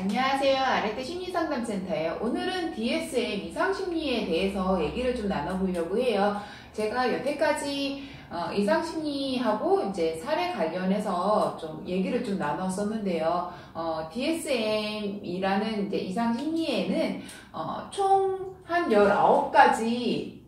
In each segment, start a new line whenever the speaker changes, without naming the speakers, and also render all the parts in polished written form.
안녕하세요. 아레트 심리상담센터예요. 오늘은 DSM 이상심리에 대해서 얘기를 좀 나눠보려고 해요. 제가 여태까지 이상심리하고 이제 사례 관련해서 좀 얘기를 좀 나눴었는데요. DSM이라는 이제 이상심리에는 총 한 19가지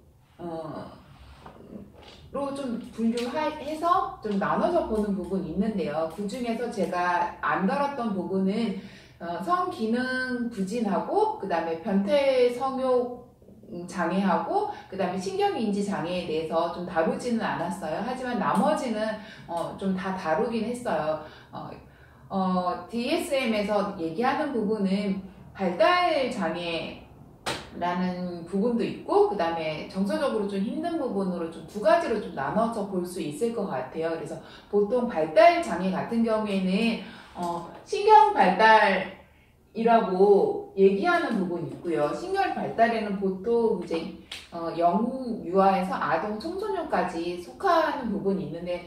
로 좀 분류해서 좀 나눠서 보는 부분이 있는데요. 그 중에서 제가 안 다뤘던 부분은 성기능 부진하고 그 다음에 변태 성욕 장애하고 그 다음에 신경인지 장애에 대해서 좀 다루지는 않았어요. 하지만 나머지는 좀 다 다루긴 했어요. DSM에서 얘기하는 부분은 발달 장애 라는 부분도 있고 그 다음에 정서적으로 좀 힘든 부분으로 좀 두 가지로 좀 나눠서 볼 수 있을 것 같아요. 그래서 보통 발달 장애 같은 경우에는 신경 발달이라고 얘기하는 부분이 있고요. 신경 발달에는 보통 이제 영유아에서 아동 청소년까지 속하는 부분이 있는데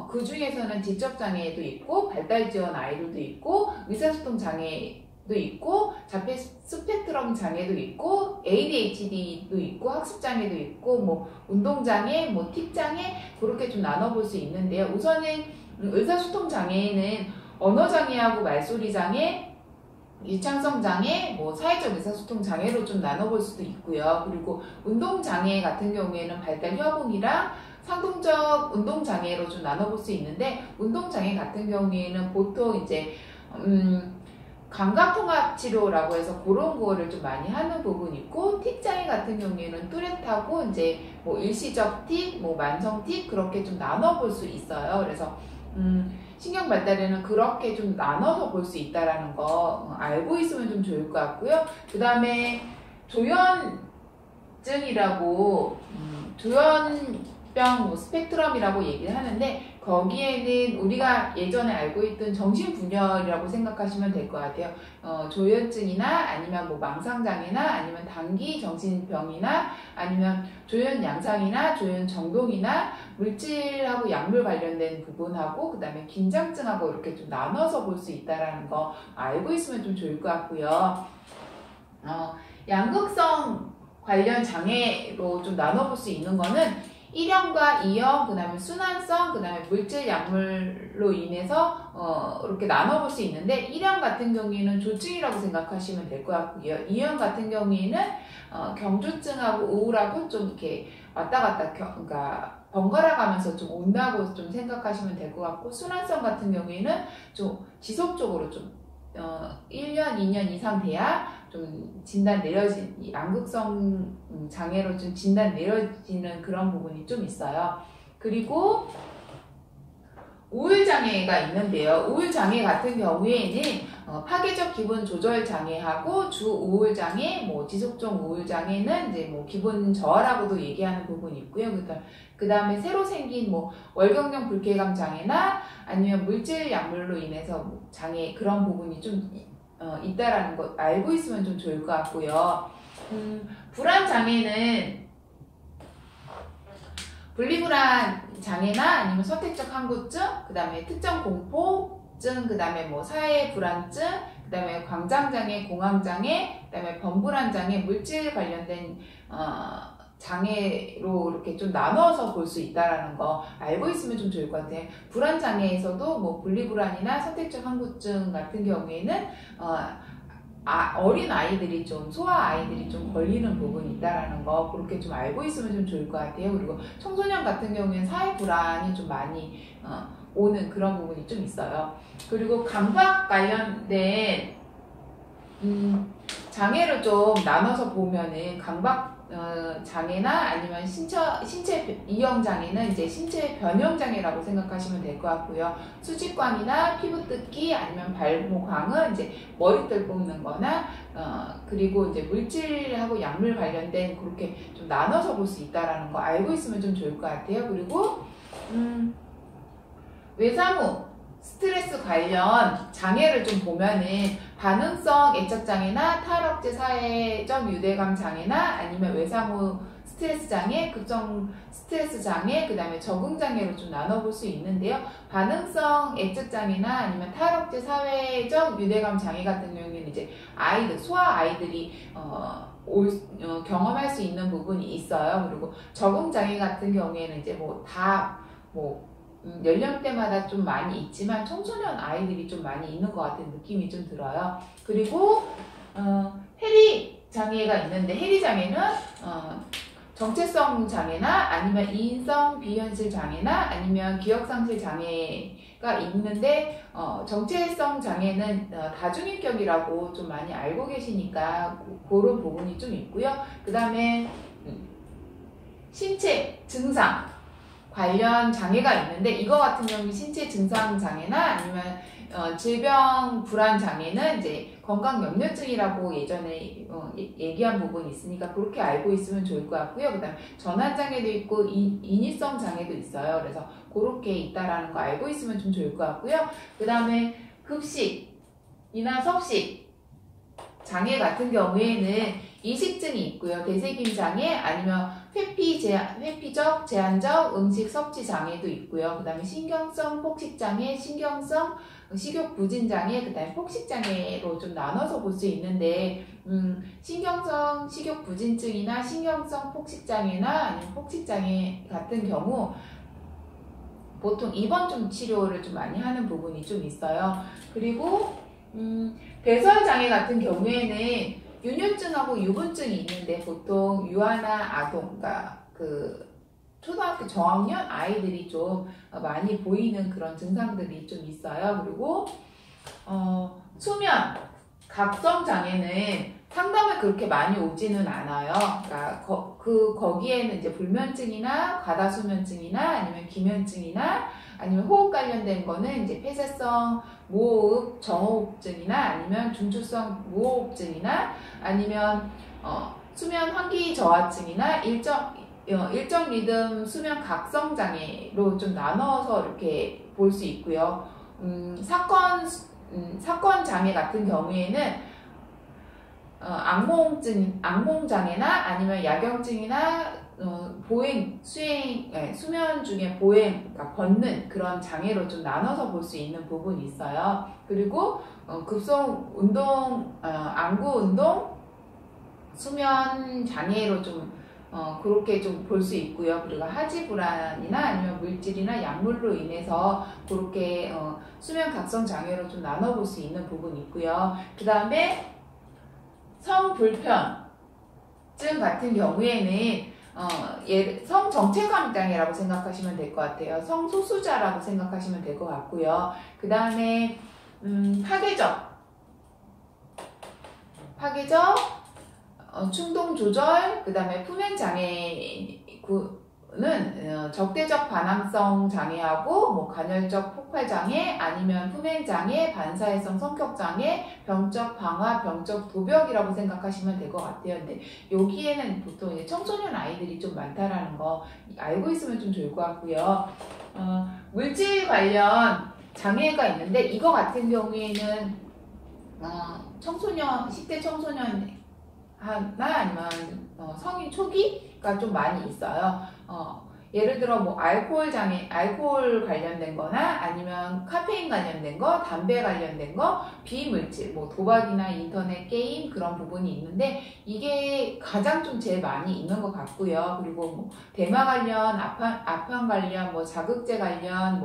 그 중에서는 지적 장애도 있고 발달 지원 아이들도 있고 의사소통 장애 도 있고 자폐 스펙트럼 장애도 있고 ADHD도 있고 학습 장애도 있고 뭐 운동 장애, 뭐 틱 장애 그렇게 좀 나눠볼 수 있는데요. 우선은 의사소통 장애에는 언어 장애하고 말소리 장애, 유창성 장애, 뭐 사회적 의사소통 장애로 좀 나눠볼 수도 있고요. 그리고 운동 장애 같은 경우에는 발달 협응이랑 상동적 운동 장애로 좀 나눠볼 수 있는데 운동 장애 같은 경우에는 보통 이제 감각통합치료라고 해서 그런 거를 좀 많이 하는 부분이 있고 틱장애 같은 경우에는 뚜렷하고 이제 뭐 일시적 틱, 뭐 만성 틱 그렇게 좀 나눠볼 수 있어요. 그래서 신경 발달에는 그렇게 좀 나눠서 볼 수 있다라는 거 알고 있으면 좀 좋을 것 같고요. 그 다음에 조현증이라고 조현병 뭐 스펙트럼이라고 얘기를 하는데 거기에는 우리가 예전에 알고 있던 정신분열이라고 생각하시면 될 것 같아요. 조현증이나 아니면 뭐 망상장애나 아니면 단기 정신병이나 아니면 조현양상이나 조현정동이나 물질하고 약물 관련된 부분하고 그 다음에 긴장증하고 이렇게 좀 나눠서 볼 수 있다는 거 알고 있으면 좀 좋을 것 같고요. 양극성 관련 장애로 좀 나눠볼 수 있는 거는 1형과 2형, 그 다음에 순환성, 그 다음에 물질 약물로 인해서 이렇게 나눠볼 수 있는데 1형 같은 경우에는 조증이라고 생각하시면 될 것 같고요. 2형 같은 경우에는 경조증하고 우울하고 좀 이렇게 왔다 갔다 그러니까 번갈아 가면서 좀 온다고 좀 생각하시면 될 것 같고 순환성 같은 경우에는 좀 지속적으로 좀 1년, 2년 이상 돼야 좀 진단 양극성 장애로 좀 진단 내려지는 그런 부분이 좀 있어요. 그리고 우울장애가 있는데요. 우울장애 같은 경우에는 파괴적 기분 조절 장애하고 주우울장애, 뭐 지속적 우울장애는 이제 뭐 기분 저하라고도 얘기하는 부분이 있고요. 그 다음에 새로 생긴 뭐 월경경 불쾌감 장애나 아니면 물질 약물로 인해서 뭐 장애 그런 부분이 좀 있다라는 거 알고 있으면 좀 좋을 것 같고요. 불안 장애는 분리불안 장애나 아니면 선택적 항구증, 그 다음에 특정 공포증, 그 다음에 뭐 사회 불안증, 그 다음에 광장장애, 공황장애, 그 다음에 범불안장애, 물질 관련된 장애로 이렇게 좀 나눠서 볼 수 있다라는 거 알고 있으면 좀 좋을 것 같아요. 불안장애에서도 뭐 분리불안이나 선택적 항구증 같은 경우에는 어린 아이들이 좀 소아 아이들이 좀 걸리는 부분이 있다라는 거 그렇게 좀 알고 있으면 좀 좋을 것 같아요. 그리고 청소년 같은 경우에는 사회 불안이 좀 많이 오는 그런 부분이 좀 있어요. 그리고 감각 관련된 장애를 좀 나눠서 보면은 감각 장애나 아니면 신체 이형 장애는 이제 신체 변형 장애라고 생각하시면 될 것 같고요. 수직광이나 피부 뜯기 아니면 발모광은 이제 머리털 뽑는 거나 그리고 이제 물질하고 약물 관련된 그렇게 좀 나눠서 볼 수 있다라는 거 알고 있으면 좀 좋을 것 같아요. 그리고 외상후 스트레스 관련 장애를 좀 보면은 반응성 애착장애나 탈억제 사회적 유대감 장애나 아니면 외상후 스트레스 장애, 급성 스트레스 장애, 그 다음에 적응 장애로 좀 나눠볼 수 있는데요. 반응성 애적 장애나 아니면 탈억제 사회적 유대감 장애 같은 경우에는 이제 아이들, 소아 아이들이 경험할 수 있는 부분이 있어요. 그리고 적응 장애 같은 경우에는 이제 연령대마다 좀 많이 있지만 청소년 아이들이 좀 많이 있는 것 같은 느낌이 좀 들어요. 그리고 해리 장애가 있는데, 해리 장애는 정체성 장애나 아니면 이인성 비현실 장애나 아니면 기억상실 장애가 있는데, 정체성 장애는 다중인격이라고 좀 많이 알고 계시니까 그런 부분이 좀 있고요. 그 다음에 신체 증상 관련 장애가 있는데, 이거 같은 경우는 신체 증상 장애나 아니면 질병 불안 장애는 이제 건강 염려증이라고 예전에 얘기한 부분이 있으니까 그렇게 알고 있으면 좋을 것 같고요. 그 다음에 전환 장애도 있고 인위성 장애도 있어요. 그래서 그렇게 있다라는 거 알고 있으면 좀 좋을 것 같고요. 그 다음에 급식이나 섭식 장애 같은 경우에는 이식증이 있고요. 대세균 장애 아니면 회피적 제한적 음식 섭취 장애도 있고요. 그 다음에 신경성 폭식 장애, 신경성 식욕 부진 장애, 그 다음에 폭식 장애로 좀 나눠서 볼 수 있는데, 신경성 식욕 부진증이나 신경성 폭식 장애나 아니면 폭식 장애 같은 경우 보통 입원중 치료를 좀 많이 하는 부분이 좀 있어요. 그리고 배설 장애 같은 경우에는 윤유증하고 유분증이 있는데, 보통 유아나 아동, 그러니까 초등학교 저학년 아이들이 좀 많이 보이는 그런 증상들이 좀 있어요. 그리고 수면 각성 장애는 상담에 그렇게 많이 오지는 않아요. 그러니까 거기에는 이제 불면증이나 과다수면증이나 아니면 기면증이나 아니면 호흡 관련된 거는 이제 폐쇄성 무호흡 정호흡증이나 아니면 중추성 무호흡증이나 아니면 수면 환기 저하증이나 일정 리듬 수면 각성 장애로 좀 나눠서 이렇게 볼 수 있고요. 사건 장애 같은 경우에는 악몽 장애나 아니면 야경증이나 수면 중에 그러니까 벗는 그런 장애로 좀 나눠서 볼 수 있는 부분이 있어요. 그리고 급성 운동, 안구 운동, 수면 장애로 좀 그렇게 좀 볼 수 있고요. 그리고 하지 불안이나 아니면 물질이나 약물로 인해서 그렇게 수면 각성 장애로 좀 나눠볼 수 있는 부분이 있고요. 그 다음에 성불편증 같은 경우에는 성정체감 장애라고 생각하시면 될 것 같아요. 성소수자라고 생각하시면 될 것 같고요. 그 다음에 파괴적 충동 조절, 그 다음에 품행 장애는 적대적 반항성 장애하고 간헐적 폭발 장애 아니면 품행 장애, 반사회성 성격 장애, 병적 방화, 병적 도벽이라고 생각하시면 될 것 같아요. 근데 여기에는 보통 이제 청소년 아이들이 좀 많다라는 거 알고 있으면 좀 좋을 것 같고요. 물질 관련 장애가 있는데, 이거 같은 경우에는 10대 청소년 하나 아니면 성인 초기가 좀 많이 있어요. 예를 들어 알코올 관련된 거나 아니면 카페인 관련된 거, 담배 관련된 거, 비물질, 도박이나 인터넷 게임 그런 부분이 있는데, 이게 가장 좀 제일 많이 있는 것 같고요. 그리고 대마 관련, 아판 관련, 자극제 관련,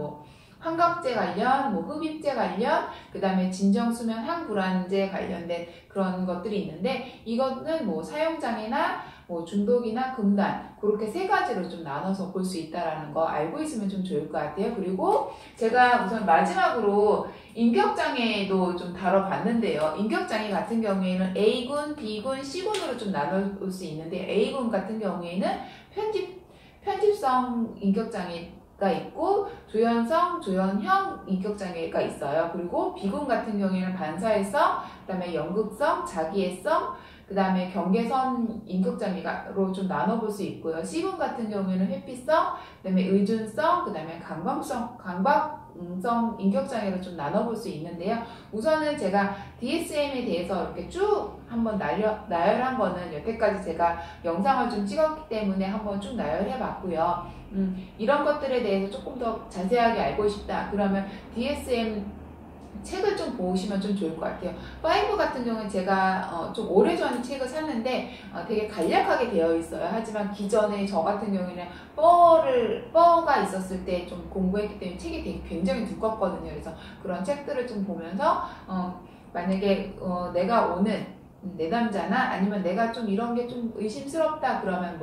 환각제 관련, 흡입제 관련, 그 다음에 진정수면 항불안제 관련된 그런 것들이 있는데, 이거는 사용장애나 중독이나 금단, 그렇게 세 가지로 좀 나눠서 볼 수 있다는 거 알고 있으면 좀 좋을 것 같아요. 그리고 제가 우선 마지막으로 인격장애도 좀 다뤄봤는데요. 인격장애 같은 경우에는 A군, B군, C군으로 좀 나눌 수 있는데, A군 같은 경우에는 편집성 인격장애가 있고 조현형 인격장애가 있어요. 그리고 B군 같은 경우에는 반사회성, 그 다음에 연극성, 자기애성, 그 다음에 경계선 인격장애로 좀 나눠볼 수 있고요. C군 같은 경우에는 회피성, 그 다음에 의존성, 그 다음에 강박성, 인격성, 인격장애로 좀 나눠볼 수 있는데요. 우선은 제가 DSM에 대해서 이렇게 쭉 한번 나열한 거는 여태까지 제가 영상을 좀 찍었기 때문에 한번 쭉 나열해 봤고요. 이런 것들에 대해서 조금 더 자세하게 알고 싶다. 그러면 DSM 책을 좀 보시면 좀 좋을 것 같아요. 5 같은 경우는 제가 좀 오래전에 책을 샀는데 되게 간략하게 되어 있어요. 하지만 기존에 저 같은 경우에는 뻐가 있었을 때 좀 공부했기 때문에 책이 되게 굉장히 두껍거든요. 그래서 그런 책들을 좀 보면서 만약에 내가 오는 내담자나 아니면 내가 좀 이런 게 좀 의심스럽다 그러면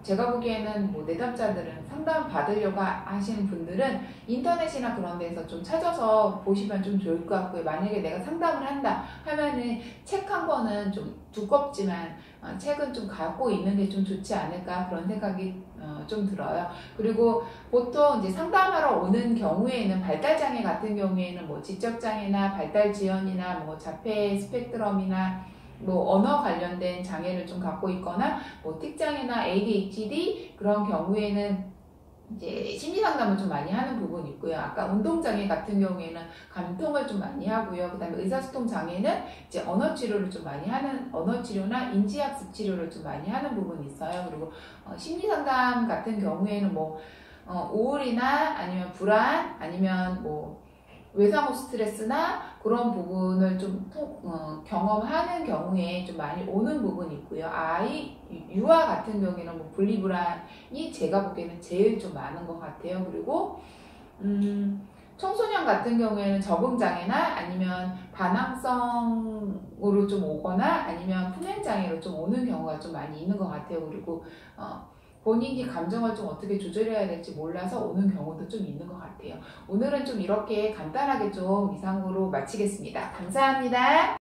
제가 보기에는 내담자들은 상담 받으려고 하시는 분들은 인터넷이나 그런 데서 좀 찾아서 보시면 좀 좋을 것 같고요. 만약에 내가 상담을 한다 하면은 책 한 권은 좀 두껍지만 책은 좀 갖고 있는 게 좀 좋지 않을까 그런 생각이 좀 들어요. 그리고 보통 이제 상담하러 오는 경우에는 발달장애 같은 경우에는 지적장애나 발달지연이나 자폐 스펙트럼이나 언어 관련된 장애를 좀 갖고 있거나 틱장애나 ADHD 그런 경우에는 이제 심리상담을 좀 많이 하는 부분이 있고요. 아까 운동장애 같은 경우에는 감통을 좀 많이 하고요. 그 다음에 의사소통 장애는 이제 언어치료를 좀 많이 하는, 언어치료나 인지학습 치료를 좀 많이 하는 부분이 있어요. 그리고 심리상담 같은 경우에는 우울이나 아니면 불안, 아니면 외상후 스트레스나 그런 부분을 좀 경험하는 경우에 좀 많이 오는 부분이 있고요. 유아 같은 경우에는 분리불안이 제가 보기에는 제일 좀 많은 것 같아요. 그리고 청소년 같은 경우에는 적응장애나 아니면 반항성으로 좀 오거나 아니면 품행장애로 좀 오는 경우가 좀 많이 있는 것 같아요. 그리고 본인이 감정을 좀 어떻게 조절해야 될지 몰라서 오는 경우도 좀 있는 것 같아요. 오늘은 좀 이렇게 간단하게 좀 이상으로 마치겠습니다. 감사합니다.